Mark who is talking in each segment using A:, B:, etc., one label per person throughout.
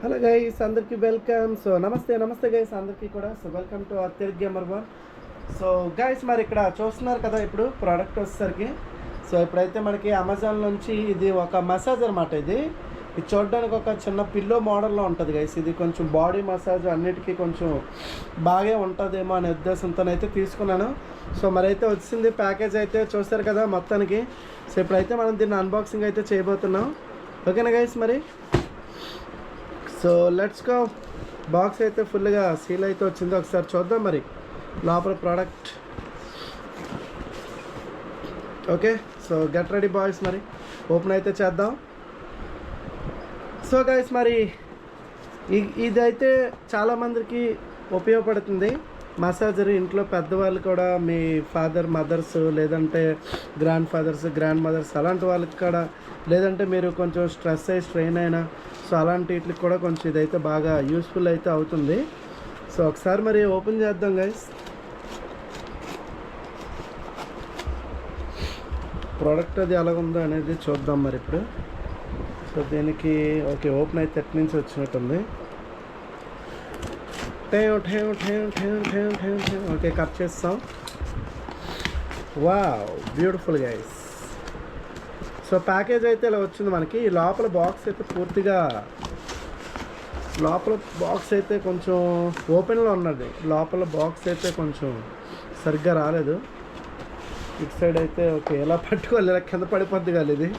A: Hello guys, అందరికీ welcome. So నమస్తే guys అందరికీ కూడా. So welcome to Telugu gamer one. So guys, మరి ఇక్కడ చూస్తున్నారు కదా ఇప్పుడు ప్రోడక్ట్ వచ్చేసరికి. సో ఇప్పుడైతే మనకి అమెజాన్ నుంచి ఇది ఒక మసాజ్ అనమాట. ఇది చూడడానికి ఒక చిన్న పిల్లో మోడల్లో ఉంటుంది గైస్. ఇది కొంచెం బాడీ మసాజ్ అన్నిటికీ కొంచెం బాగా ఉంటుందేమో అనే ఉద్దేశంతోనైతే తీసుకున్నాను. సో మరి అయితే వచ్చింది ప్యాకేజ్ అయితే చూస్తారు కదా మొత్తానికి. సో ఇప్పుడైతే మనం దీన్ని అన్బాక్సింగ్ అయితే చేయబోతున్నాం. ఓకేనా గైస్? మరి సో లెట్స్ గో. బాక్స్ అయితే ఫుల్గా సీల్ అయితే వచ్చింది. ఒకసారి చూద్దాం మరి లోపల product. Okay, so get ready boys, మరి ఓపెన్ అయితే చేద్దాం. సో గైస్, మరి ఇదైతే చాలామందికి ఉపయోగపడుతుంది. మసాజర్ ఇంట్లో పెద్దవాళ్ళు కూడా, మీ ఫాదర్ మదర్స్ లేదంటే గ్రాండ్ ఫాదర్స్ గ్రాండ్ మదర్స్ అలాంటి వాళ్ళకి కూడా, లేదంటే మీరు కొంచెం స్ట్రెస్ అయ్యి స్ట్రెయిన్ అయినా, సో అలాంటి వీటికి కూడా కొంచెం ఇదైతే బాగా యూస్ఫుల్ అయితే అవుతుంది. సో ఒకసారి మరి ఓపెన్ చేద్దాం గైస్. ప్రోడక్ట్ అది ఎలాగుందో అనేది చూద్దాం మరి ఇప్పుడు. సో దీనికి ఓకే, ఓపెన్ అయితే ఎట్ నుంచి వచ్చినట్టుంది. ఓకే, కట్ చేస్తాం. Wow, beautiful guys. So package అయితే ఇలా వచ్చింది మనకి. లోపల బాక్స్ అయితే పూర్తిగా, లోపల బాక్స్ అయితే కొంచెం ఓపెన్లో ఉన్నది. లోపల బాక్స్ అయితే కొంచెం సరిగ్గా రాలేదు. ఇటు సైడ్ అయితే ఓకే, ఇలా పట్టుకోవాలి, ఇలా కింద పడిపోద్ది కాదు ఇది.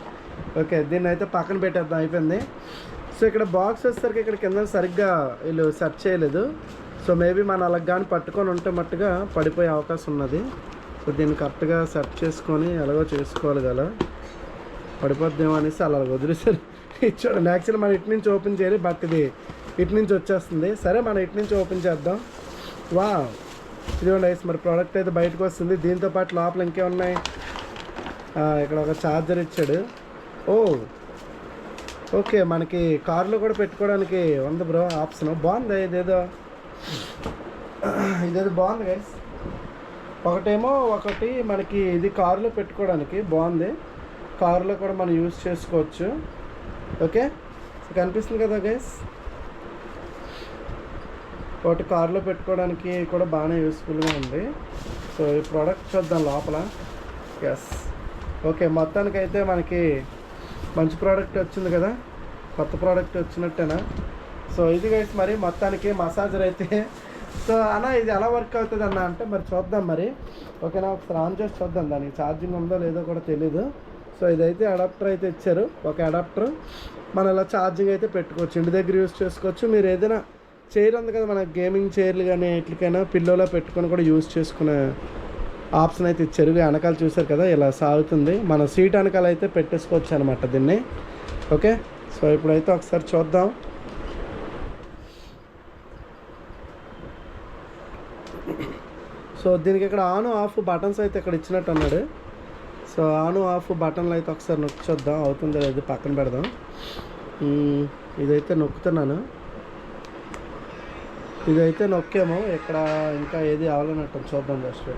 A: ఓకే, దీన్ని అయితే పక్కన పెట్టేద్దాం, అయిపోయింది. సో ఇక్కడ బాక్స్ వచ్చేసరికి ఇక్కడ కింద సరిగ్గా వీళ్ళు సెట్ చేయలేదు. సో మేబీ మనం అలా కానీ పట్టుకొని ఉంటే మట్టుగా పడిపోయే అవకాశం ఉన్నది. సో దీన్ని కరెక్ట్గా సెట్ చేసుకొని ఎలాగో చేసుకోవాలి కదా, పడిపోద్దేమో అనేసి అలా వదిలేసారు. చూడండి, యాక్చువల్లీ మనం ఇటు నుంచి ఓపెన్ చేయాలి, బట్ ఇది ఇటు నుంచి వచ్చేస్తుంది. సరే, మనం ఇటు నుంచి ఓపెన్ చేద్దాం. వా, ఇదిగోండి గైస్, మరి ప్రోడక్ట్ అయితే బయటకు వస్తుంది. దీంతో పాటు లోపల ఇంకే ఉన్నాయి. ఇక్కడ ఒక ఛార్జర్ ఇచ్చాడు. ఓ ఓకే, మనకి కార్లో కూడా పెట్టుకోవడానికి ఉంది బ్రో ఆప్షన్. బాగుంది ఇదేదో బాగుంది గైస్. ఒకటి మనకి ఇది కారులో పెట్టుకోవడానికి బాగుంది. కారులో కూడా మనం యూజ్ చేసుకోవచ్చు. ఓకే, కనిపిస్తుంది కదా గైస్. ఒకటి కారులో పెట్టుకోవడానికి కూడా బాగానే యూస్ఫుల్గా ఉంది. సో ఈ ప్రోడక్ట్ చూద్దాం లోపల. ఎస్, ఓకే, మొత్తానికైతే మనకి మంచి ప్రోడక్ట్ వచ్చింది కదా, కొత్త ప్రోడక్ట్ వచ్చినట్టేనా. సో ఇది గైస్, మరి మొత్తానికి మసాజర్ అయితే. సో అన్న ఇది ఎలా వర్క్ అవుతుంది అన్న అంటే మరి చూద్దాం మరి. ఓకేనా, ఒకసారి ఆన్ చేసి చూద్దాం. దానికి ఛార్జింగ్ ఉందో లేదో కూడా తెలీదు. సో ఇదైతే అడాప్టర్ అయితే ఇచ్చారు. ఒక అడాప్టర్ మనం ఇలా ఛార్జింగ్ అయితే పెట్టుకోవచ్చు, ఇంటి దగ్గర యూజ్ చేసుకోవచ్చు. మీరు ఏదైనా చైర్ ఉంది కదా, మన గేమింగ్ చైర్లు కానీ ఎట్లకైనా పిల్లోలో పెట్టుకొని కూడా యూజ్ చేసుకునే ఆప్షన్ అయితే ఇచ్చారు. వెనకాల చూసారు కదా ఇలా సాగుతుంది. మన సీట్ వెనకాల అయితే పెట్టేసుకోవచ్చు అనమాట దీన్ని. ఓకే, సో ఇప్పుడైతే ఒకసారి చూద్దాం. సో దీనికి ఇక్కడ ఆన్ ఆఫ్ బటన్స్ అయితే ఇక్కడ ఇచ్చినట్టు అన్నాడు. సో ఆన్ ఆఫ్ బటన్లు అయితే ఒకసారి నొక్కి చూద్దాం, అవుతుందో లేదు, పక్కన పెడదాం. ఇదైతే నొక్కుతున్నాను. ఇదైతే నొక్కేమో, ఇక్కడ ఇంకా ఏది అవ్వాలన్నట్టు చూద్దాం జస్ట్.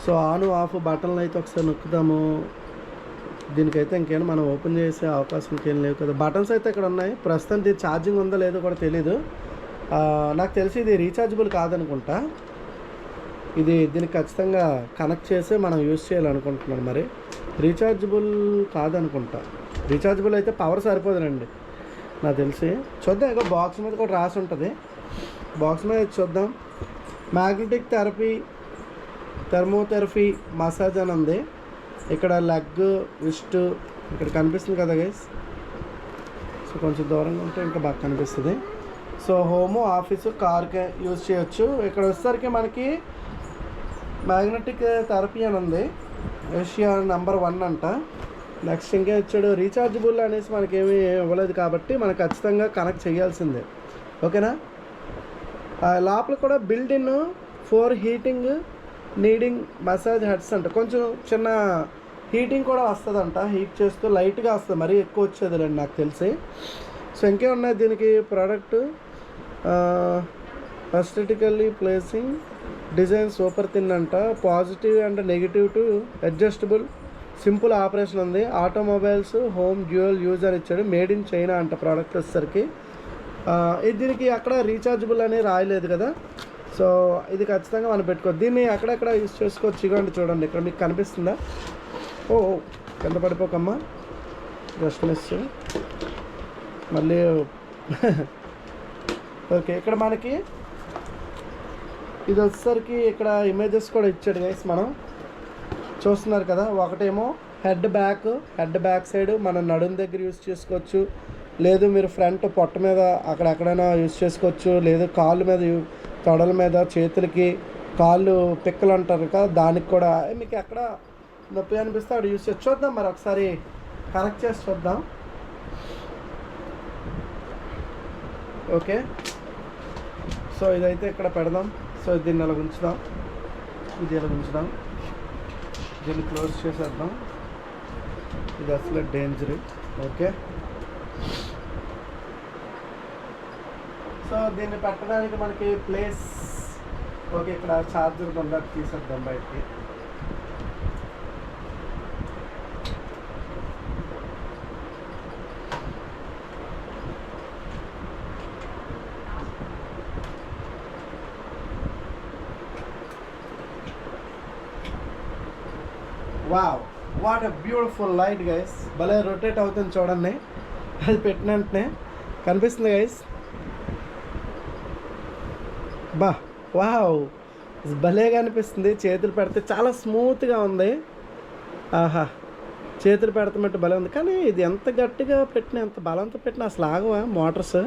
A: సో ఆన్ ఆఫ్ బటన్లు అయితే ఒకసారి నొక్కుదాము. దీనికైతే ఇంకేమైనా మనం ఓపెన్ చేసే అవకాశం ఇంకేం లేవు కదా. బటన్స్ అయితే ఇక్కడ ఉన్నాయి. ప్రస్తుతం ఇది ఛార్జింగ్ ఉందో లేదో కూడా తెలీదు. నాకు తెలిసి ఇది రీఛార్జబుల్ కాదనుకుంటా. దీనికి ఖచ్చితంగా కనెక్ట్ చేసి మనం యూజ్ చేయాలనుకుంటున్నాను. మరి రీఛార్జబుల్ కాదనుకుంటా. రీఛార్జబుల్ అయితే పవర్ సరిపోదునండి నాకు తెలిసి. చూద్దాం, ఇక బాక్స్ మీద కూడా రాసి ఉంటుంది. బాక్స్ మీద చూద్దాం. మ్యాగ్నెటిక్ థెరపీ, థెర్మోథెరపీ, మసాజ్ అని ఉంది. ఇక్కడ లెగ్, రిస్ట్ ఇక్కడ కనిపిస్తుంది కదా గైస్. సో కొంచెం దూరంగా ఉంటే ఇంకా బాగా కనిపిస్తుంది. సో హోము, ఆఫీసు, కార్కి యూజ్ చేయొచ్చు. ఇక్కడ వచ్చేసరికి మనకి మ్యాగ్నెటిక్ థెరపీ అని ఉంది. ఏషియా నెంబర్ 1 అంట. నెక్స్ట్ ఇంకే వచ్చాడు. రీఛార్జబుల్ అనేసి మనకేమీ ఇవ్వలేదు కాబట్టి మనం ఖచ్చితంగా కనెక్ట్ చేయాల్సిందే. ఓకేనా. లోపల కూడా build-in 4 heating needing massage heads అంట. కొంచెం చిన్న హీటింగ్ కూడా వస్తుందంట. హీట్ చేస్తూ లైట్గా వస్తుంది, మరీ ఎక్కువ వచ్చేదిలేండి నాకు తెలిసి. సో ఇంకే ఉన్నాయి దీనికి product. Aesthetically placing design super thin అంట. Positive and negative to adjustable simple operation ఉంది. ఆటోమొబైల్స్ హోమ్ డ్యూయల్ యూజ్ అని ఇచ్చాడు. మేడ్ ఇన్ చైనా అంట ప్రోడక్ట్ వచ్చేసరికి. దీనికి అక్కడ రీఛార్జబుల్ అని రాయలేదు కదా, సో ఇది ఖచ్చితంగా మనం పెట్టుకోవచ్చు. దీన్ని అక్కడక్కడ యూజ్ చేసుకోవచ్చు. ఇవ్వండి చూడండి, ఇక్కడ మీకు కనిపిస్తుందా? ఓ కింద పడిపోకమ్మా, జస్ట్ మిస్. మళ్ళీ ఓకే, ఇక్కడ మనకి ఇది వచ్చేసరికి ఇక్కడ ఇమేజెస్ కూడా ఇచ్చాడు గైస్. మనం చూస్తున్నారు కదా, ఒకటేమో హెడ్ బ్యాక్ సైడ్ మన నడుం దగ్గర యూజ్ చేసుకోవచ్చు, లేదు మీరు ఫ్రంట్ పొట్ట మీద అక్కడెక్కడైనా యూజ్ చేసుకోవచ్చు, లేదు కాళ్ళ మీద, తొడల మీద, చేతులకి, కాళ్ళు పిక్కలు అంటారు కదా, దానికి కూడా మీకు ఎక్కడ నొప్పి అనిపిస్తే అక్కడ యూజ్ చేసి చూద్దాం. మరి ఒకసారి కనెక్ట్ చేసి చూద్దాం. ఓకే, సో ఇదైతే ఇక్కడ పెడదాం. సో దీన్ని ఇలా ఉంచుదాం, ఇది ఇలా ఉంచుదాం, దీన్ని క్లోజ్ చేసేద్దాం. ఇది అసలు డేంజర్. ఓకే, సో దీన్ని పెట్టడానికి మనకి ప్లేస్. ఓకే, ఇక్కడ ఛార్జర్ ఉందా, తీసేద్దాం బయటికి. Wow, what a beautiful light guys. భలే రొటేట్ అవుతుంది చూడండి, అది పెట్టిన వెంటనే కనిపిస్తుంది గైస్. బా వావ్, భలేగా అనిపిస్తుంది. చేతులు పెడితే చాలా స్మూత్గా ఉంది. ఆహా, చేతులు పెడతామంటే భలే ఉంది. కానీ ఇది ఎంత గట్టిగా పెట్టినా, ఎంత బలంతో పెట్టినా అసలు ఆగవా మోటార్స్?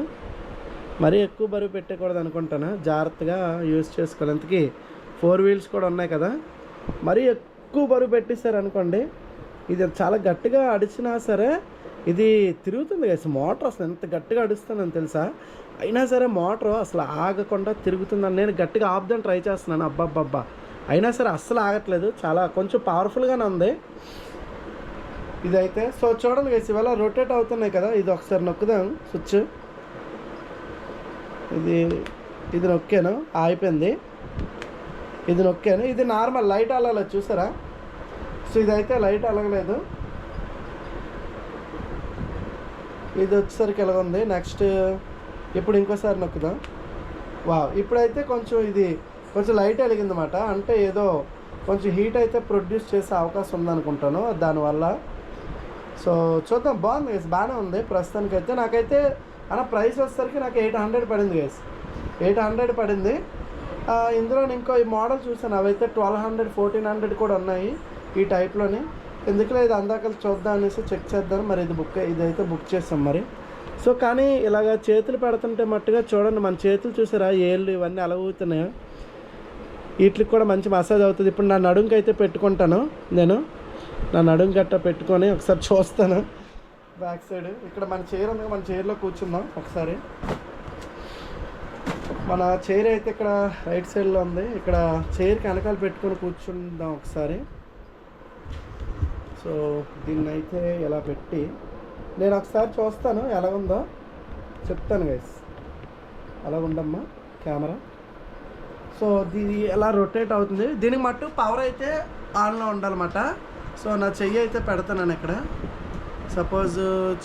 A: మరీ ఎక్కువ బరువు పెట్టకూడదు అనుకుంటాను, జాగ్రత్తగా యూజ్ చేసుకోవాలి. ఇంతకీ 4 వీల్స్ కూడా ఉన్నాయి కదా, మరీ ఎక్కువ బరువు పెట్టేశారు అనుకోండి, ఇది చాలా గట్టిగా అడిచినా సరే ఇది తిరుగుతుంది కదా. మోటార్ అసలు ఎంత గట్టిగా అడుస్తుందని తెలుసా? అయినా సరే మోటార్ అసలు ఆగకుండా తిరుగుతుందని నేను గట్టిగా ఆపుదాన్ని ట్రై చేస్తున్నాను. అబ్బాబ్బా, అయినా సరే అస్సలు ఆగట్లేదు. చాలా కొంచెం పవర్ఫుల్గానే ఉంది ఇదైతే. సో చూడండి గైస్, ఇవాళ రొటేట్ అవుతున్నాయి కదా. ఇది ఒకసారి నొక్కుదాం స్విచ్. ఇది నొక్కాను, అయిపోయింది. ఇది నొక్కాను, ఇది నార్మల్ లైట్ అలగలేదు చూసారా? సో ఇదైతే లైట్ అలగలేదు. ఇది వచ్చేసరికి ఎలా ఉంది. నెక్స్ట్ ఇప్పుడు ఇంకోసారి నొక్కుదాం. ఇప్పుడైతే ఇది కొంచెం లైట్ వెలిగిందన్నమాట. అంటే ఏదో కొంచెం హీట్ అయితే ప్రొడ్యూస్ చేసే అవకాశం ఉందనుకుంటాను దానివల్ల. సో చూద్దాం, బాగుంది గైస్, బాగానే ఉంది ప్రస్తుతానికైతే. నాకైతే ప్రైస్ వచ్చేసరికి నాకు 800 పడింది గైస్, 800 పడింది. ఇందులో ఇంకో ఈ మోడల్ చూసాను, అవైతే 1200, 1400 కూడా ఉన్నాయి ఈ టైప్లోని. ఎందుకులే ఇది అందాక చూద్దాం అనేసి చెక్ చేద్దాం. మరి ఇదైతే బుక్ చేస్తాం మరి. సో కానీ ఇలాగ చేతులు పెడుతుంటే మట్టుగా చూడండి, మన చేతులు చూసారా, ఏళ్ళు ఇవన్నీ అలా ఊగుతున్నాయి. వీటికి కూడా మంచి మసాజ్ అవుతుంది. ఇప్పుడు నా నడుంకి అయితే పెట్టుకుంటాను నేను, నా నడుం గట్ట పెట్టుకొని ఒకసారి చూస్తాను బ్యాక్ సైడ్. ఇక్కడ మన చైర్ ఉంది, మన చైర్లో కూర్చుందాం ఒకసారి. మన చైర్ అయితే ఇక్కడ రైట్ సైడ్లో ఉంది. ఇక్కడ చైర్కి వెనకాల పెట్టుకొని కూర్చుందాం ఒకసారి. సో దీన్ని అయితే ఎలా పెట్టి నేను ఒకసారి చూస్తాను ఎలా ఉందో చెప్తాను గైస్. అలా ఉండమ్మా కెమెరా. సో దీని ఎలా రొటేట్ అవుతుంది, దీనికి మట్టు పవర్ అయితే ఆన్లో ఉండాలన్నమాట. సో నా చెయ్యి అయితే పెడతాను ఇక్కడ. సపోజ్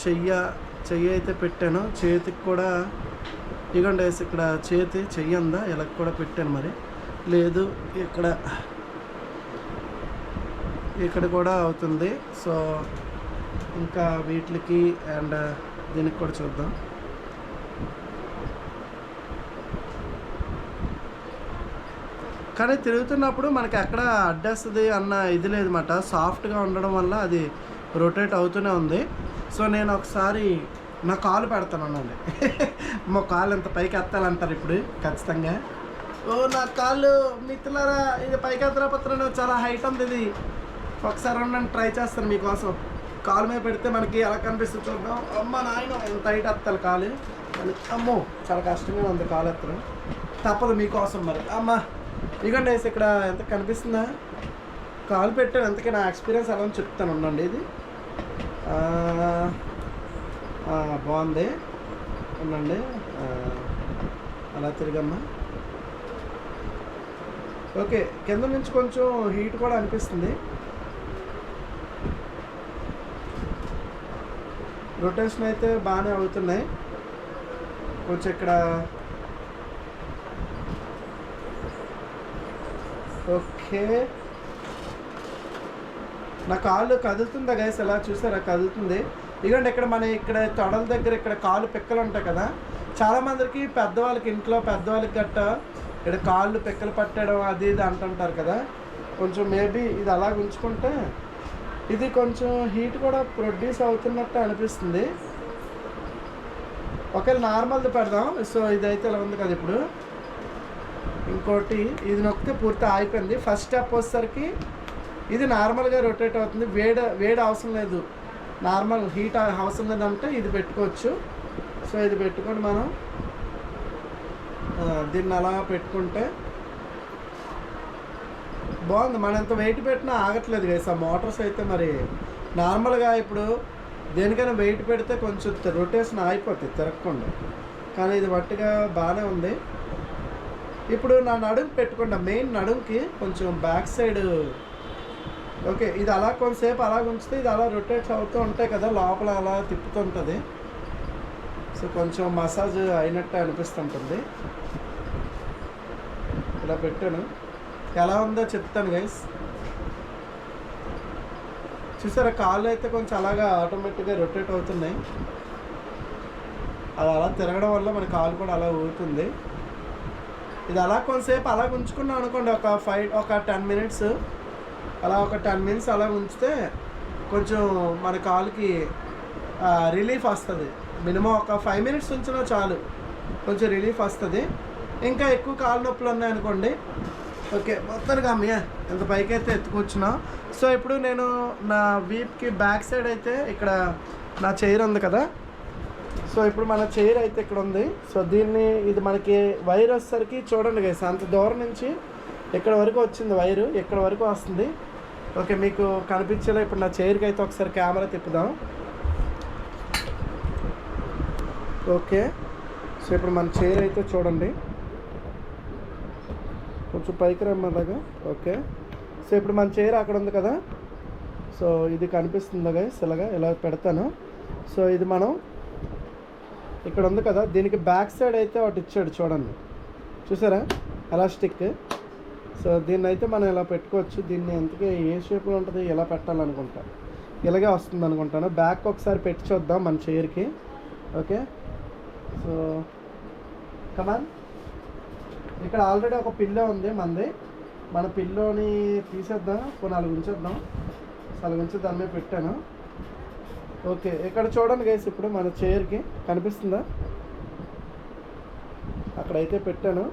A: చెయ్యి అయితే పెట్టాను, చేతికి కూడా ఇదిగోండి గైస్, ఇక్కడ చెయ్యి ఉందా, ఇలా కూడా పెట్టాను. మరి లేదు ఇక్కడ కూడా అవుతుంది. సో ఇంకా వీటికి అండ్ దీనికి కూడా చూద్దాం. కానీ తిరుగుతున్నప్పుడు మనకి ఎక్కడ అడ్డేస్తుంది అన్న ఇది లేదన్నమాట. సాఫ్ట్గా ఉండడం వల్ల అది రొటేట్ అవుతూనే ఉంది. సో నేను ఒకసారి నా కాలు పెడతానండి. మా కాలు ఎంత పైకి ఎత్తాలంటారు ఇప్పుడు ఖచ్చితంగా. నా కాళ్ళు మిత్రులారా, ఇది పైకి ఎత్తరాపత్రం చాలా హైట్ ఉంది. ఇది ఒకసారి ఉండండి, ట్రై చేస్తాను మీకోసం. కాలు మీద పెడితే మనకి ఎలా కనిపిస్తుంది చూద్దాం. అమ్మ నాయన, ఎంత హైట్ ఎత్తాలి కాలు. అమ్మో చాలా కష్టంగా ఉంది కాలు ఎత్తడం, తప్పదు మీకోసం మరి. అమ్మ ఇదిగోండి వేసి ఇక్కడ ఎంత కనిపిస్తుందా, కాలు పెట్టాను. ఎంతకీ నా ఎక్స్పీరియన్స్ ఎలా చెప్తాను ఉండండి. ఇది బాగుంది, ఉండండి అలా తిరిగమ్మా. ఓకే, కింద నుంచి కొంచెం హీట్ కూడా అనిపిస్తుంది. రొటేషన్ అయితే బాగానే అవుతున్నాయి. కొంచెం ఇక్కడ ఓకే. నా కాళ్ళు కదులుతుందా గైస్? ఎలా చూసారా? కదులుతుంది. ఇదిగోండి ఇక్కడ మన ఇక్కడ తొడల దగ్గర ఇక్కడ కాళ్ళు పిక్కలు ఉంటాయి కదా, చాలామందికి పెద్దవాళ్ళకి ఇంట్లో పెద్దవాళ్ళకి గట్ట ఇక్కడ కాళ్ళు పిక్కలు పట్టడం అది ఇది అంటుంటారు కదా. కొంచెం మేబీ ఇది అలా ఉంచుకుంటే ఇది కొంచెం హీట్ కూడా ప్రొడ్యూస్ అవుతున్నట్టు అనిపిస్తుంది. ఒకవేళ నార్మల్ది పెడదాం. సో ఇదైతే ఇలా ఉంది కదా. ఇప్పుడు ఇంకోటి ఇది నొక్కితే పూర్తి ఆగిపోయింది. ఫస్ట్ స్టెప్ వచ్చేసరికి ఇది నార్మల్గా రొటేట్ అవుతుంది. వేడి అవసరం లేదు, నార్మల్ హీట్ అవసరం లేదంటే ఇది పెట్టుకోవచ్చు. సో ఇది పెట్టుకొని మనం దీన్ని అలా పెట్టుకుంటే బాగుంది. మనం ఎంత వెయిట్ పెట్టినా ఆగట్లేదు కదా. ఆ మోటార్స్ అయితే మరి నార్మల్గా ఇప్పుడు దేనికైనా వెయిట్ పెడితే కొంచెం రొటేషన్ ఆగిపోతుంది తిరగకుండా, కానీ ఇది వట్టిగా బాగానే ఉంది. ఇప్పుడు నా నడుము పెట్టుకుంటా, మెయిన్ నడుముకి కొంచెం బ్యాక్ సైడ్. ఓకే, ఇది అలా కొంతసేపు అలా ఉంచితే ఇది అలా రొటేట్ అవుతూ ఉంటాయి కదా, లోపల అలా తిప్పుతుంటుంది. సో కొంచెం మసాజ్ అయినట్టు అనిపిస్తుంటుంది. ఇలా పెట్టాను, ఎలా ఉందో చెప్తాను గైస్. చూసారా కాళ్ళు అయితే కొంచెం అలాగా ఆటోమేటిక్గా రొటేట్ అవుతున్నాయి. అది అలా తిరగడం వల్ల మన కాలు కూడా అలా ఊగుతుంది. ఇది అలా కొంతసేపు అలా ఉంచుకున్నాం అనుకోండి, ఒక 10 మినిట్స్ అలా, ఒక 10 మినిట్స్ అలా ఉంచితే కొంచెం మన కాలుకి రిలీఫ్ వస్తుంది. మినిమం ఒక 5 మినిట్స్ ఉంచినా చాలు, కొంచెం రిలీఫ్ వస్తుంది. ఇంకా ఎక్కువ కాలు నొప్పులు ఉన్నాయనుకోండి, ఓకే మొత్తానికి అమ్మయ్య ఎంత పైకి అయితే ఎత్తుకొచ్చినా. సో ఇప్పుడు నేను నా వీప్కి బ్యాక్ సైడ్ అయితే ఇక్కడ నా చైర్ ఉంది కదా. సో ఇప్పుడు మన చైర్ అయితే ఇక్కడ ఉంది. సో దీన్ని ఇది మనకి వైర్ వచ్చేసరికి చూడండి గైస్, అంత దూరం నుంచి ఇక్కడ వరకు వచ్చింది వైరు, ఇక్కడ వరకు వస్తుంది. ఓకే మీకు కనిపించేలా ఇప్పుడు నా చైర్కి అయితే ఒకసారి కెమెరా తిప్పుదాం. ఓకే, సో ఇప్పుడు మన చైర్ అయితే చూడండి, కొంచెం పైకి రమ్మలాగా. ఓకే, సో ఇప్పుడు మన చైర్ అక్కడ ఉంది కదా. సో ఇది కనిపిస్తుందా గైస్? ఇలాగా ఇలా పెడతాను. సో ఇది మనం ఇక్కడ ఉంది కదా, దీనికి బ్యాక్ సైడ్ అయితే ఒకటి ఇచ్చాడు చూడండి, చూసారా ఎలాస్టిక్. సో దీన్ని అయితే మనం ఇలా పెట్టుకోవచ్చు. దీన్ని ఎంతకే ఏ షేప్లో ఉంటుంది ఎలా పెట్టాలనుకుంటా, ఇలాగే వస్తుంది అనుకుంటాను. బ్యాక్ ఒకసారి పెట్టి చూద్దాం మన చైర్కి. ఓకే, సో కమాన్. ఇక్కడ ఆల్రెడీ ఒక పిల్లో ఉంది మనది, మన పిల్లోని తీసేద్దాం, నాలుగు ఉంచేద్దాం. నాలుగు ఉంచి దాని మీద పెట్టాను. ఓకే, ఇక్కడ చూడండి గైస్, ఇప్పుడు మన చైర్కి కనిపిస్తుందా? అక్కడైతే పెట్టాను.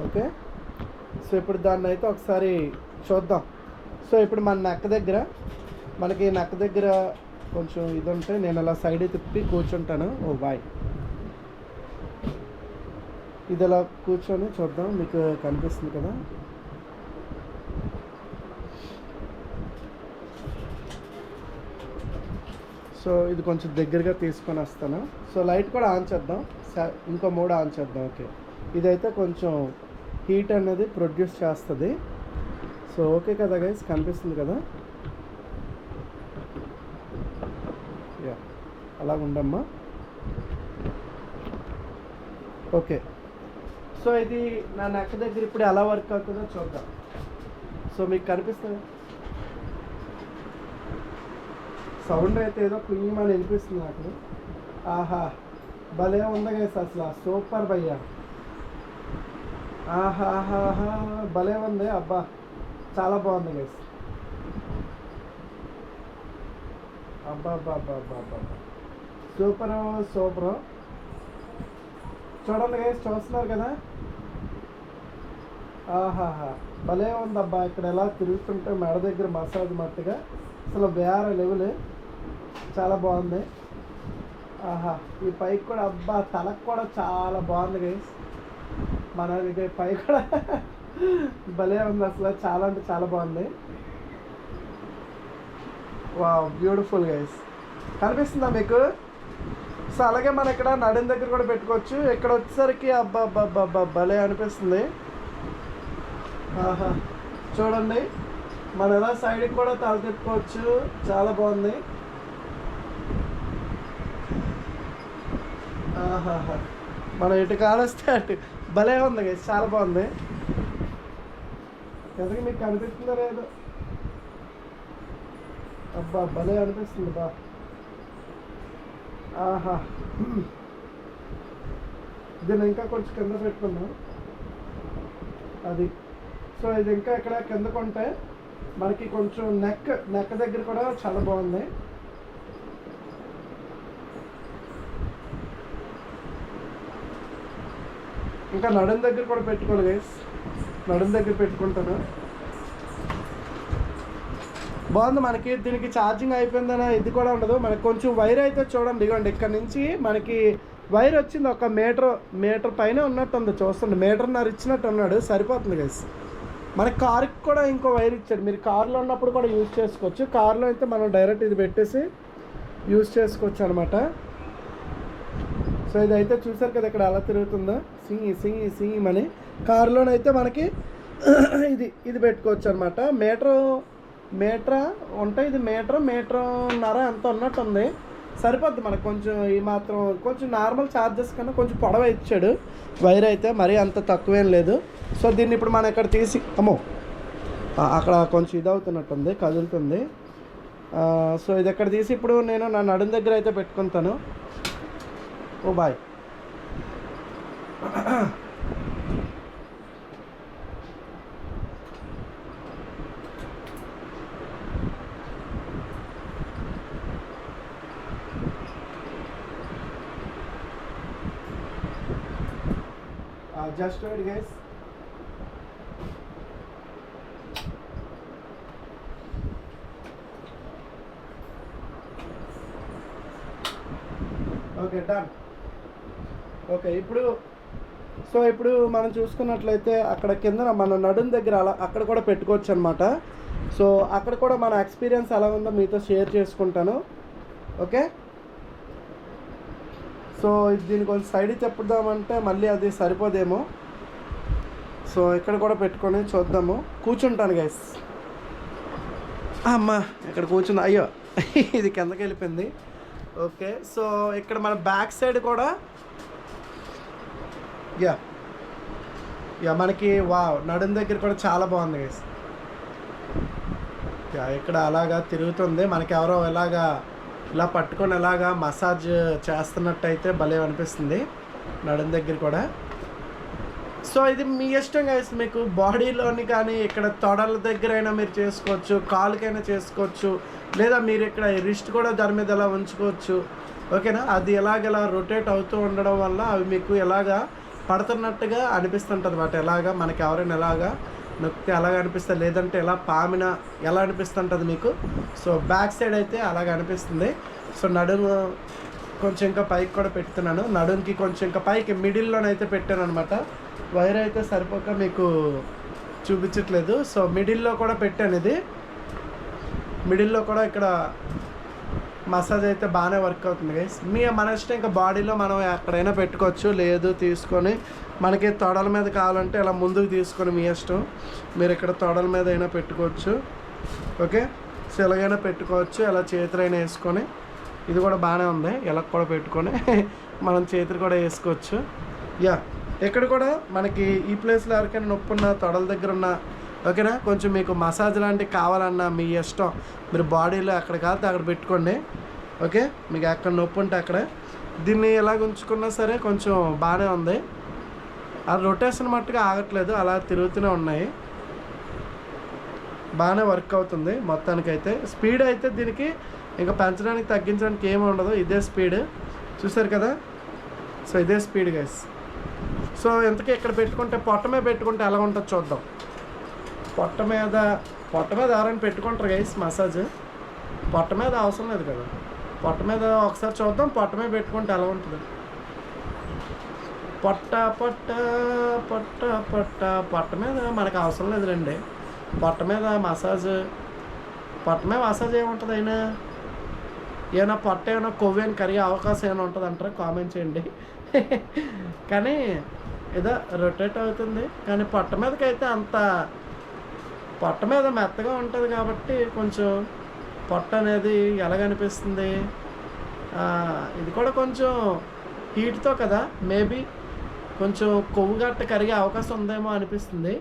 A: ఓకే, సో ఇప్పుడు దాన్ని అయితే ఒకసారి చూద్దాం. సో ఇప్పుడు మన నెక్ దగ్గర, మనకి నెక్ దగ్గర కొంచెం ఇది ఉంటే నేను అలా సైడ్ తిప్పి కూర్చుంటాను. ఓ బాయ్, ఇది అలా కూర్చొని చూద్దాం, మీకు కనిపిస్తుంది కదా. సో ఇది కొంచెం దగ్గరగా తీసుకొని వస్తాను. సో లైట్ కూడా ఆన్ చేద్దాం, ఇంకో 3 ఆన్ చేద్దాం. ఓకే, ఇదైతే కొంచెం హీట్ అనేది ప్రొడ్యూస్ చేస్తుంది. సో ఓకే కదా గైస్, కనిపిస్తుంది కదా? యా, అలా ఉండమ్మా. ఓకే, సో ఇది నా నెక్ దగ్గర ఇప్పుడు ఎలా వర్క్ అవుతుందో చూద్దాం. సో మీకు కనిపిస్తుంది సౌండ్ అయితే ఏదో క్లీన్ అని వినిపిస్తుంది నాకు. ఆహా, భలే ఉంది గైస్, అసలు సూపర్ భయ్యా. ఆహాహాహా, భలే ఉంది అబ్బా, చాలా బాగుంది గైస్. అబ్బా అబ్బా అబ్బా అబ్బా అబ్బా, సూపర్ సూపర్. చూడండి గైస్, చూస్తున్నారు కదా? ఆహాహా, భలే ఉందబ్బా. ఇక్కడ ఎలా తిరుగుతుంటే మెడ దగ్గర మసాజ్ మట్టుగా అసలు వేరే లెవెల్, చాలా బాగుంది. ఆహా, ఈ పైకి కూడా అబ్బా, తలకు కూడా చాలా బాగుంది గైస్. మన పై కూడా భలే ఉంది అసలు, చాలా అంటే చాలా బాగుంది. Wow, beautiful guys. కనిపిస్తుందా మీకు? సో అలాగే మనం ఇక్కడ నడుం దగ్గర కూడా పెట్టుకోవచ్చు. ఇక్కడ వచ్చేసరికి అబ్బా అబ్బా అబ్బా భలే అనిపిస్తుంది. ఆహా, చూడండి మనం ఎలా సైడ్కి కూడా తల తిప్పుకోవచ్చు, చాలా బాగుంది. ఆహాహా. మనం ఇటు కాడొస్తే అటు భలే ఉంది గైస్, చాలా బాగుంది. ఎందుకు మీకు కనిపిస్తుందో లేదో, అబ్బా భలే అనిపిస్తుంది బా. ఆహా, దీన్ని ఇంకా కొంచెం కింద పెట్టుకున్నాం అది. సో ఇది ఇంకా ఇక్కడ కింద కొంటే మనకి కొంచెం నెక్ దగ్గర కూడా చాలా బాగుంది. ఇంకా నడుం దగ్గర కూడా పెట్టుకోవాలి గైస్, నడుం దగ్గర పెట్టుకుంటాను. బాగుంది. మనకి దీనికి ఛార్జింగ్ అయిపోయిందనే ఇది కూడా ఉండదు. మనకి కొంచెం వైర్ అయితే చూడండి, ఇదిగోండి ఇక్కడ నుంచి మనకి వైర్ వచ్చింది. ఒక మీటర్ పైన ఉన్నట్టు ఉంది, చూస్తుండే మీటర్న్నర ఇచ్చినట్టు ఉన్నాడు, సరిపోతుంది గైస్. మన కార్కి కూడా ఇంకో వైర్ ఇచ్చాడు, మీరు కార్లో ఉన్నప్పుడు కూడా యూజ్ చేసుకోవచ్చు. కార్లో అయితే మనం డైరెక్ట్ ఇది పెట్టేసి యూజ్ చేసుకోవచ్చు అనమాట. సో ఇదైతే చూసారు కదా ఇక్కడ ఎలా తిరుగుతుందో, సింగ్ అని. కార్లోనైతే మనకి ఇది పెట్టుకోవచ్చు అనమాట. మీటర్ ఉంటాయి, ఇది మీటర్న్నర ఎంత ఉన్నట్టు ఉంది, సరిపోద్ది మనకు. కొంచెం ఈ మాత్రం కొంచెం నార్మల్ ఛార్జెస్ కన్నా కొంచెం పొడవ ఇచ్చాడు వైర్ అయితే, మరీ అంత తక్కువేం లేదు. సో దీన్ని ఇప్పుడు మనం ఇక్కడ తీసి, అక్కడ కొంచెం ఇది అవుతున్నట్టుంది, కదులుతుంది. సో ఇది ఎక్కడ తీసి ఇప్పుడు నేను నా నడుం దగ్గర అయితే పెట్టుకుంటాను. Oh boy. Just wait guys. Okay done. Okay ఇప్పుడు మనం చూసుకున్నట్లయితే అక్కడ కింద మన నడుం దగ్గర అలా అక్కడ కూడా పెట్టుకోవచ్చు అనమాట. సో అక్కడ కూడా మన ఎక్స్పీరియన్స్ ఎలా ఉందో మీతో షేర్ చేసుకుంటాను. ఓకే, సో దీన్ని కొంచెం సైడ్ చెప్పుదామంటే మళ్ళీ అది సరిపోదేమో. సో ఇక్కడ కూడా పెట్టుకొని చూద్దాము. కూర్చుంటాను గైస్. అమ్మా ఇక్కడ కూర్చుంది, అయ్యో ఇది కిందకి వెళ్ళిపోయింది. ఓకే, సో ఇక్కడ మన బ్యాక్ సైడ్ కూడా మనకి నడుం దగ్గర కూడా చాలా బాగుంది గైస్. ఇక్కడ అలాగా తిరుగుతుంది, మనకి ఎవరో ఇలా పట్టుకొని ఎలాగా మసాజ్ చేస్తున్నట్టయితే భలే అనిపిస్తుంది నడుం దగ్గర కూడా. సో ఇది మీ ఇష్టం గైస్, మీకు బాడీలోని కానీ ఇక్కడ తొడల దగ్గర అయినా మీరు చేసుకోవచ్చు, కాలుకైనా చేసుకోవచ్చు, లేదా మీరు ఇక్కడ రిస్ట్ కూడా దాని మీద ఎలా ఉంచుకోవచ్చు. ఓకేనా, అది ఎలాగలా రొటేట్ అవుతూ ఉండడం వల్ల అవి మీకు ఎలాగా పడుతున్నట్టుగా అనిపిస్తుంటుంది అన్నమాట. ఎలాగా మనకి ఎవరైనా ఎలాగా నొక్కితే అలాగ అనిపిస్తుంది, లేదంటే ఎలా పామిన ఎలా అనిపిస్తుంటుంది మీకు. సో బ్యాక్ సైడ్ అయితే అలాగ అనిపిస్తుంది. సో నడుము కొంచెం ఇంకా పైకి కూడా పెడుతున్నాను, నడుముకి కొంచెం ఇంకా పైకి మిడిల్లోనైతే పెట్టాను అనమాట. వైర్ అయితే సరిపోక మీకు చూపించట్లేదు. సో మిడిల్లో కూడా పెట్టాను, ఇది మిడిల్లో కూడా ఇక్కడ మసాజ్ అయితే బాగానే వర్క్ అవుతుంది గైస్. మన ఇష్టం, ఇంకా బాడీలో మనం ఎక్కడైనా పెట్టుకోవచ్చు, లేదు తీసుకొని మనకి తొడల మీద కావాలంటే ఇలా ముందుకు తీసుకొని మీ ఇష్టం, మీరు ఇక్కడ తొడల మీద అయినా పెట్టుకోవచ్చు. ఓకే, సో ఎలాగైనా పెట్టుకోవచ్చు, ఇలా చేతులైనా వేసుకొని. ఇది కూడా బాగానే ఉంది, ఇలా కూడా పెట్టుకొని మనం చేతులు కూడా వేసుకోవచ్చు. ఇక్కడ కూడా మనకి ఈ ప్లేస్లో ఎవరికైనా నొప్పి ఉన్నా, తొడల దగ్గర ఉన్న, ఓకేనా, కొంచెం మీకు మసాజ్ లాంటివి కావాలన్నా మీ ఇష్టం, మీరు బాడీలో ఎక్కడ కావాలంటే అక్కడ పెట్టుకోండి. ఓకే, మీకు ఎక్కడ నొప్పి ఉంటే అక్కడ. దీన్ని ఎలాగ ఉంచుకున్నా సరే కొంచెం బాగానే ఉంది, ఆ రొటేషన్ మట్టుగా ఆగట్లేదు, అలా తిరుగుతూనే ఉన్నాయి, బాగానే వర్క్ అవుతుంది మొత్తానికైతే. స్పీడ్ అయితే దీనికి ఇంకా పెంచడానికి తగ్గించడానికి ఏమి ఉండదు, ఇదే స్పీడ్, చూసారు కదా. సో ఇదే స్పీడ్ గైస్. సో ఇంతకీ ఇక్కడ పెట్టుకుంటే పొట్ట మీద పెట్టుకుంటే ఎలా ఉంటుందో చూద్దాం. పొట్ట మీద ఎవరైనా పెట్టుకుంటారు గైస్ మసాజ్, పొట్ట మీద అవసరం లేదు కదా. పొట్ట మీద ఒకసారి చూద్దాం, పొట్ట మీద పెట్టుకుంటే ఎలా ఉంటుంది. పొట్ట మీద మనకు అవసరం లేదులేండి. పొట్ట మీద మసాజ్ ఏముంటుంది అయినా, ఏమైనా పొట్ట ఏమైనా కొవ్వు ఏమైనా కరిగే అవకాశం ఏమైనా ఉంటుంది అంటారా, కామెంట్ చేయండి. కానీ ఏదో రొటేట్ అవుతుంది, కానీ పొట్ట మీదకైతే అంత, పొట్ట మీద మెత్తగా ఉంటుంది కాబట్టి కొంచెం పొట్ట అనేది ఎలాగనిపిస్తుంది. ఇది కూడా కొంచెం హీట్తో కదా మేబీ కొంచెం కొవ్వు గట్ట కరిగే అవకాశం ఉందేమో అనిపిస్తుంది.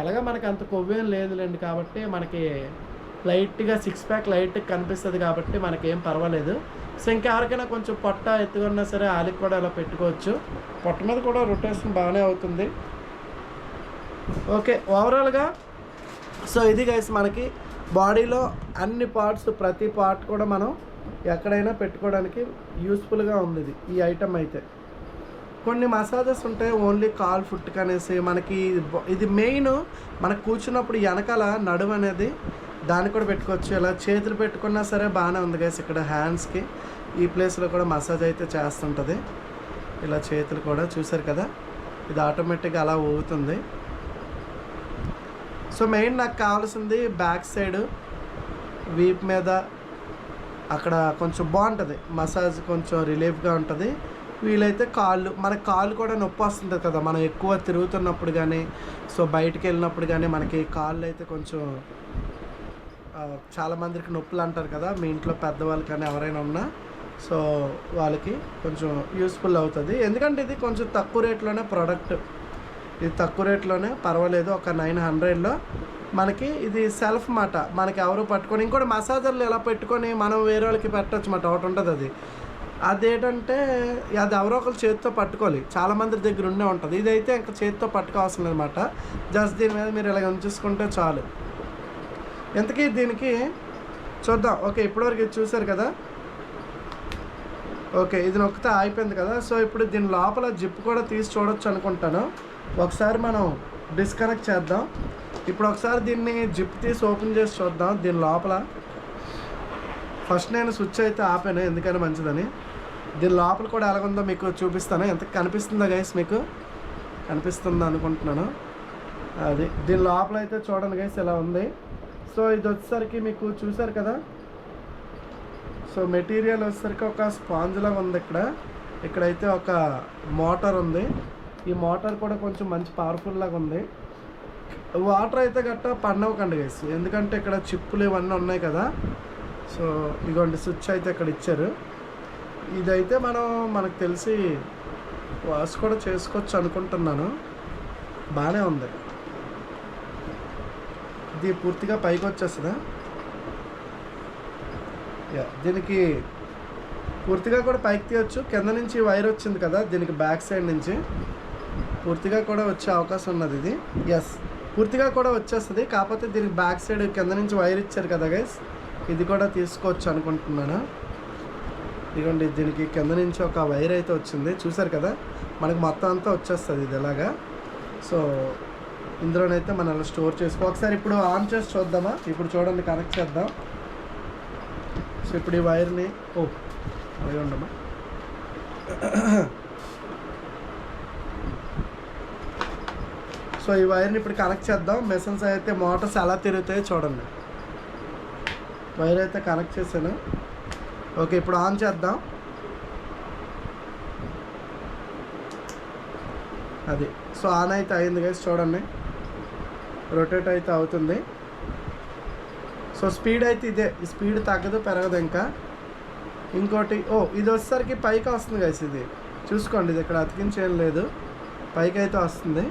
A: ఎలాగా మనకి అంత కొవ్వు ఏం లేదులేండి, కాబట్టి మనకి లైట్గా 6 ప్యాక్ లైట్గా కనిపిస్తుంది కాబట్టి మనకేం పర్వాలేదు. సో ఇంకెవరికైనా కొంచెం పొట్ట ఎత్తుకున్నా సరే ఆలికి కూడా ఇలా పెట్టుకోవచ్చు. పొట్ట మీద కూడా రొటేషన్ బాగానే అవుతుంది. ఓకే, ఓవరాల్గా సో ఇది గైస్ మనకి బాడీలో అన్ని పార్ట్స్, ప్రతి పార్ట్ కూడా మనం ఎక్కడైనా పెట్టుకోవడానికి యూస్ఫుల్గా ఉంది ఈ ఐటమ్ అయితే. కొన్ని మసాజెస్ ఉంటాయి ఓన్లీ కాల్ ఫుట్కి అనేసి, మనకి ఇది మెయిన్ మనకు కూర్చున్నప్పుడు వెనకాల నడుము అనేది దాన్ని కూడా పెట్టుకోవచ్చు. ఇలా చేతులు పెట్టుకున్నా సరే బాగానే ఉంది గైస్. ఇక్కడ హ్యాండ్స్కి ఈ ప్లేస్లో కూడా మసాజ్ అయితే చేస్తుంటుంది. ఇలా చేతులు కూడా చూసారు కదా, ఇది ఆటోమేటిక్గా అలా ఊగుతుంది. సో మెయిన్ నాకు కావాల్సింది బ్యాక్ సైడ్ వీప్ మీద అక్కడ కొంచెం బాగుంటుంది మసాజ్, కొంచెం రిలీఫ్గా ఉంటుంది. వీలైతే కాళ్ళు, మనకి కాళ్ళు కూడా నొప్పి వస్తుంటుంది కదా మనం ఎక్కువ తిరుగుతున్నప్పుడు కానీ, సో బయటికి వెళ్ళినప్పుడు కానీ మనకి కాళ్ళు అయితే కొంచెం చాలామందికి నొప్పులు అంటారు కదా, మీ ఇంట్లో పెద్దవాళ్ళు కానీ ఎవరైనా ఉన్నా సో వాళ్ళకి కొంచెం యూస్ఫుల్ అవుతుంది. ఎందుకంటే ఇది కొంచెం తక్కువ రేట్లోనే ప్రోడక్ట్, ఇది తక్కువ రేట్లోనే పర్వాలేదు. ఒక 900లో మనకి ఇది సెల్ఫ్ మాట, మనకి ఎవరు పట్టుకొని, ఇంకోటి మసాజర్లు ఎలా పెట్టుకొని మనం వేరే వాళ్ళకి పెట్టచ్చు మాట ఒకటి ఉంటుంది. అదేంటంటే అది ఎవరో ఒకరు చేతితో పట్టుకోవాలి, చాలామంది దగ్గర ఉండే ఉంటుంది. ఇదైతే ఇంకా చేతితో పట్టుకోవాల్సిన అనమాట, జస్ట్ దీని మీద మీరు ఇలా ఉంచేసుకుంటే చాలు. ఇంతకీ దీనికి చూద్దాం. ఓకే, ఇప్పటివరకు ఇది చూసారు కదా. ఓకే, ఇది నొక్కితే అయిపోయింది కదా. సో ఇప్పుడు దీని లోపల జిప్ కూడా తీసి చూడొచ్చు అనుకుంటాను. ఒకసారి మనం డిస్కనెక్ట్ చేద్దాం. ఇప్పుడు ఒకసారి దీన్ని జిప్ తీసి ఓపెన్ చేసి చూద్దాం. దీని లోపల ఫస్ట్ నేను స్విచ్ అయితే ఆపాను, ఎందుకని మంచిదని. దీని లోపల కూడా ఎలాగుందో మీకు చూపిస్తాను. ఎంత కనిపిస్తుందా గైస్, మీకు కనిపిస్తుందా అనుకుంటున్నాను. అది దీని లోపల అయితే చూడండి గైస్ ఇలా ఉంది. సో ఇది వచ్చేసరికి మీకు చూసారు కదా. సో మెటీరియల్ వచ్చేసరికి ఒక స్పాంజ్ లాగా ఉంది. ఇక్కడైతే ఒక మోటార్ ఉంది. ఈ మోటార్ కూడా కొంచెం మంచి పవర్ఫుల్ లాగా ఉంది. వాటర్ అయితే గట్టా పడినవ్వకండి గైస్, ఎందుకంటే ఇక్కడ చిప్పులు ఇవన్నీ ఉన్నాయి కదా. సో ఇదిగోండి స్విచ్ అయితే ఇక్కడ ఇచ్చారు. ఇదైతే మనకు తెలిసి వాష్ కూడా చేసుకోవచ్చు అనుకుంటున్నాను. బాగానే ఉంది. ఇది పూర్తిగా పైకి వచ్చేస్తుందా? దీనికి పూర్తిగా కూడా పైకి తీయచ్చు. కింద నుంచి వైర్ వచ్చింది కదా, దీనికి బ్యాక్ సైడ్ నుంచి పూర్తిగా కూడా వచ్చే అవకాశం ఉన్నది. ఇది ఎస్ పూర్తిగా కూడా వచ్చేస్తుంది. కాకపోతే దీనికి బ్యాక్ సైడ్ కింద నుంచి వైర్ ఇచ్చారు కదా గైస్, ఇది కూడా తీసుకోవచ్చు అనుకుంటున్నాను. ఇదిగోండి దీనికి కింద నుంచి ఒక వైర్ అయితే వచ్చింది, చూసారు కదా. మనకు మొత్తం అంతా వచ్చేస్తుంది ఇది ఎలాగా. సో ఇందులోనైతే మనం స్టోర్ చేసుకో. ఒకసారి ఇప్పుడు ఆన్ చేసి చూద్దామా. ఇప్పుడు చూడండి, కనెక్ట్ చేద్దాం. సో ఇప్పుడు ఈ వైర్ని అలాగే ఉండమా. సో ఈ వైర్ని ఇప్పుడు కనెక్ట్ చేద్దాం. మెషన్స్ అయితే మోటార్స్ ఎలా తిరుగుతాయో చూడండి. వైర్ అయితే కనెక్ట్ చేశాను. ఓకే, ఇప్పుడు ఆన్ చేద్దాం. అది సో ఆన్ అయితే అయింది గైస్, చూడండి రొటేట్ అయితే అవుతుంది. సో స్పీడ్ అయితే ఇదే, ఈ స్పీడ్ తగ్గదు పెరగదు ఇంకా. ఇంకోటి ఇది వచ్చేసరికి పైకి వస్తుంది గైస్. ఇది చూసుకోండి, ఇది ఇక్కడ అతికించేం లేదు, పైకి అయితే వస్తుంది.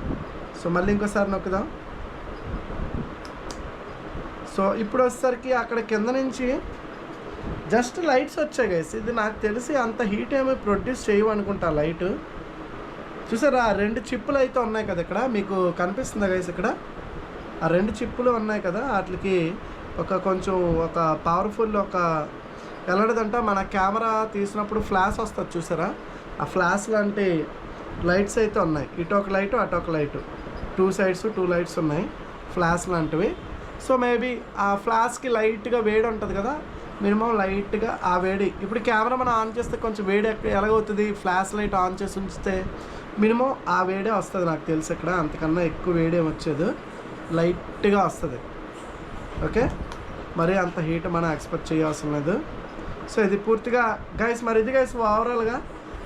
A: సో మళ్ళీ ఇంకోసారి నొక్కుదాం. సో ఇప్పుడు వచ్చేసరికి అక్కడ కింద నుంచి జస్ట్ లైట్స్ వచ్చాయి గైస్. ఇది నాకు తెలిసి అంత హీట్ ఏమీ ప్రొడ్యూస్ చేయవనుకుంటా లైట్. చూసారా, ఆ 2 చిప్పులు అయితే ఉన్నాయి కదా ఇక్కడ, మీకు కనిపిస్తుందా గైస్. ఇక్కడ ఆ 2 చిప్పులు ఉన్నాయి కదా, వాటికి కొంచెం ఒక పవర్ఫుల్ ఎలాంటిదంటే మన కెమెరా తీసినప్పుడు ఫ్లాష్ వస్తుంది చూసారా, ఆ ఫ్లాష్ లాంటి లైట్స్ అయితే ఉన్నాయి. ఇటు ఒక లైటు అటు ఒక లైటు, 2 సైడ్స్ 2 లైట్స్ ఉన్నాయి ఫ్లాష్ లాంటివి. సో మేబీ ఆ ఫ్లాష్కి లైట్గా వేడి ఉంటుంది కదా, మినిమం లైట్గా ఆ వేడి. ఇప్పుడు కెమెరా మనం ఆన్ చేస్తే కొంచెం వేడి ఎలాగవుతుంది, ఫ్లాష్ లైట్ ఆన్ చేసి ఉంచితే మినిమం ఆ వేడే వస్తుంది నాకు తెలిసి. ఇక్కడ అంతకన్నా ఎక్కువ వేడి ఏమి వచ్చేది, లైట్గా వస్తుంది. ఓకే, మరి అంత హీట్ మనం ఎక్స్పెక్ట్ చేయాల్సిన లేదు. సో ఇది పూర్తిగా గైస్, మరి ఇది గైస్ ఓవరాల్గా.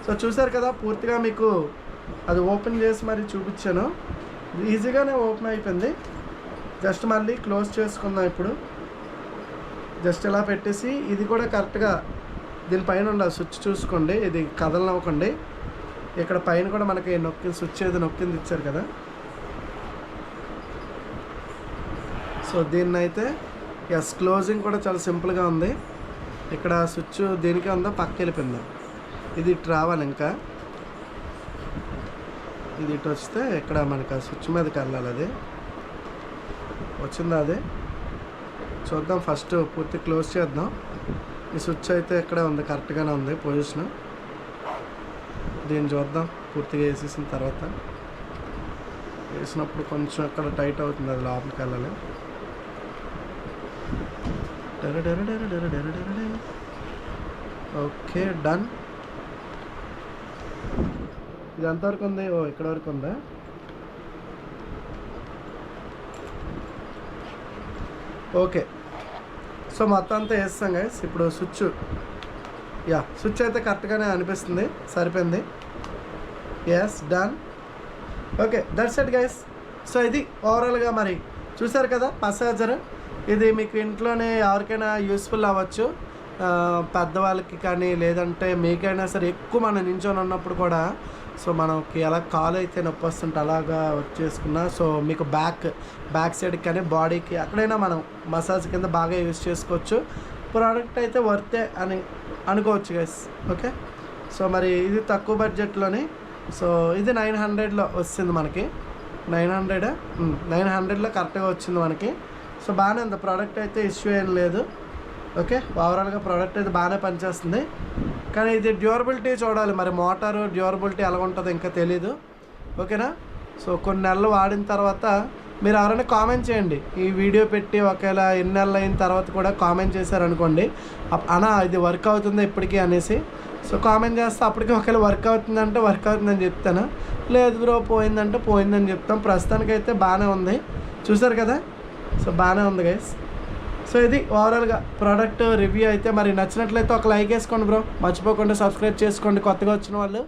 A: సో చూసారు కదా, పూర్తిగా మీకు అది ఓపెన్ చేసి మరి చూపించాను. ఈజీగానే ఓపెన్ అయిపోయింది. జస్ట్ మళ్ళీ క్లోజ్ చేసుకుందాం. ఇప్పుడు జస్ట్ ఇలా పెట్టేసి, ఇది కూడా కరెక్ట్గా దీనిపైన ఉండాలి స్విచ్, చూసుకోండి ఇది కదలనివ్వకండి. ఇక్కడ పైన కూడా మనకి నొక్కి స్విచ్ ఏదో నొక్కింది ఇచ్చారు కదా. సో దీన్ని అయితే ఎస్ క్లోజింగ్ కూడా చాలా సింపుల్గా ఉంది. ఇక్కడ స్విచ్ దేనికే ఉందో పక్క వెళ్ళిపోయింది. ఇది ఇటు రావాలి, ఇంకా ఇది ఇటు వస్తే ఇక్కడ మనకి ఆ స్విచ్ మీదకి వెళ్ళాలి. అది వచ్చిందా? అది చూద్దాం. ఫస్ట్ పూర్తి క్లోజ్ చేద్దాం. ఈ స్విచ్ అయితే ఇక్కడే ఉంది, కరెక్ట్గానే ఉంది పొజిషన్. దీన్ని చూద్దాం పూర్తిగా వేసేసిన తర్వాత. వేసినప్పుడు కొంచెం అక్కడ టైట్ అవుతుంది, అది లోపలికి వెళ్ళాలి. Okay done. ఇది ఎంతవరకు ఉంది? ఓ ఇక్కడ వరకు ఉందా? ఓకే. సో మొత్తం అంతా వేస్తాం గైస్. ఇప్పుడు స్విచ్ స్విచ్ అయితే కరెక్ట్గానే అనిపిస్తుంది, సరిపోయింది. Yes done. Okay that's it guys. So ఇది ఓవరాల్గా మరి చూసారు కదా మసాజర్. ఇది మీకు ఇంట్లోనే ఎవరికైనా యూస్ఫుల్ అవ్వచ్చు, పెద్దవాళ్ళకి కానీ లేదంటే మీకైనా సరే. ఎక్కువ మనం నించొని ఉన్నప్పుడు కూడా సో మనకి ఎలా కాలు అయితే నొప్పి వస్తుంటే అలాగా వచ్చేసుకున్నా సో మీకు బ్యాక్ సైడ్కి కానీ బాడీకి ఎక్కడైనా మనం మసాజ్ కింద బాగా యూజ్ చేసుకోవచ్చు. ప్రోడక్ట్ అయితే వర్తే అని అనుకోవచ్చు గైస్. ఓకే. సో మరి ఇది తక్కువ బడ్జెట్లోని. సో ఇది 900లో వస్తుంది మనకి. 900లో కరెక్ట్గా వచ్చింది మనకి. సో బాగానే ఉంది ప్రోడక్ట్ అయితే, ఇష్యూ ఏం లేదు. ఓకే ఓవరాల్గా ప్రోడక్ట్ అయితే బాగానే పనిచేస్తుంది. కానీ ఇది డ్యూరబిలిటీ చూడాలి, మరి మోటారు డ్యూరబిలిటీ ఎలా ఉంటుందో ఇంకా తెలీదు. ఓకేనా. సో కొన్ని నెలలు వాడిన తర్వాత మీరు ఎవరైనా కామెంట్ చేయండి, ఈ వీడియో పెట్టి ఒకవేళ ఎన్ని నెలలు అయిన తర్వాత కూడా కామెంట్ చేశారనుకోండి, అన్నా ఇది వర్క్ అవుతుందా ఇప్పటికీ అనేసి. సో కామెంట్ చేస్తే అప్పటికి ఒకవేళ వర్క్ అవుతుందంటే వర్క్ అవుతుందని చెప్తాను, లేదు బ్రో పోయిందంటే పోయిందని చెప్తాం. ప్రస్తుతానికైతే బాగానే ఉంది, చూసారు కదా. సో బాగానే ఉంది గైస్. సో ఇది ఓవరాల్గా ప్రోడక్ట్ రివ్యూ అయితే. మరి నచ్చినట్లయితే ఒక లైక్ వేసుకోండి బ్రో, మర్చిపోకుండా సబ్స్క్రైబ్ చేసుకోండి కొత్తగా వచ్చిన వాళ్ళు.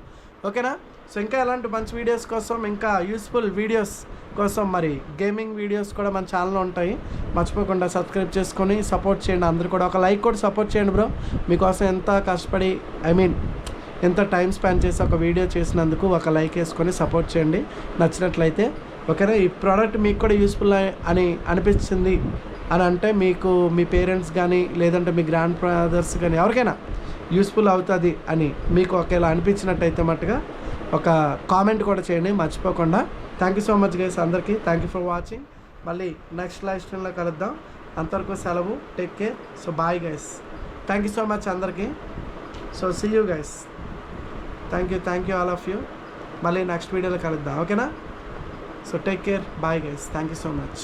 A: ఓకేనా. సో ఇంకా ఎలాంటి మంచి వీడియోస్ కోసం, ఇంకా యూస్ఫుల్ వీడియోస్ కోసం, మరి గేమింగ్ వీడియోస్ కూడా మన ఛానల్లో ఉంటాయి, మర్చిపోకుండా సబ్స్క్రైబ్ చేసుకొని సపోర్ట్ చేయండి. అందరూ కూడా ఒక లైక్ కూడా సపోర్ట్ చేయండి బ్రో. మీకోసం ఎంత కష్టపడి ఎంత టైం స్పెండ్ చేసి ఒక వీడియో చేసినందుకు ఒక లైక్ వేసుకొని సపోర్ట్ చేయండి నచ్చినట్లయితే. ఓకేనా. ఈ ప్రోడక్ట్ మీకు కూడా యూస్ఫుల్ అని అనిపించింది అని అంటే మీకు మీ పేరెంట్స్ కానీ లేదంటే మీ గ్రాండ్ ఫాదర్స్ కానీ ఎవరికైనా యూస్ఫుల్ అవుతుంది అని మీకు ఒకవేళ అనిపించినట్టయితే మట్టుగా ఒక కామెంట్ కూడా చేయండి మర్చిపోకుండా. Thank you so much guys అందరికీ. Thank you for watching. మళ్ళీ నెక్స్ట్ లైవ్ స్ట్రీమ్లో కలుద్దాం. అంతవరకు సెలవు. Take care. So bye guys. Thank you so much అందరికీ. So see you guys. Thank you all of you. మళ్ళీ నెక్స్ట్ వీడియోలో కలుద్దాం. ఓకేనా. So take care. Bye guys. Thank you so much.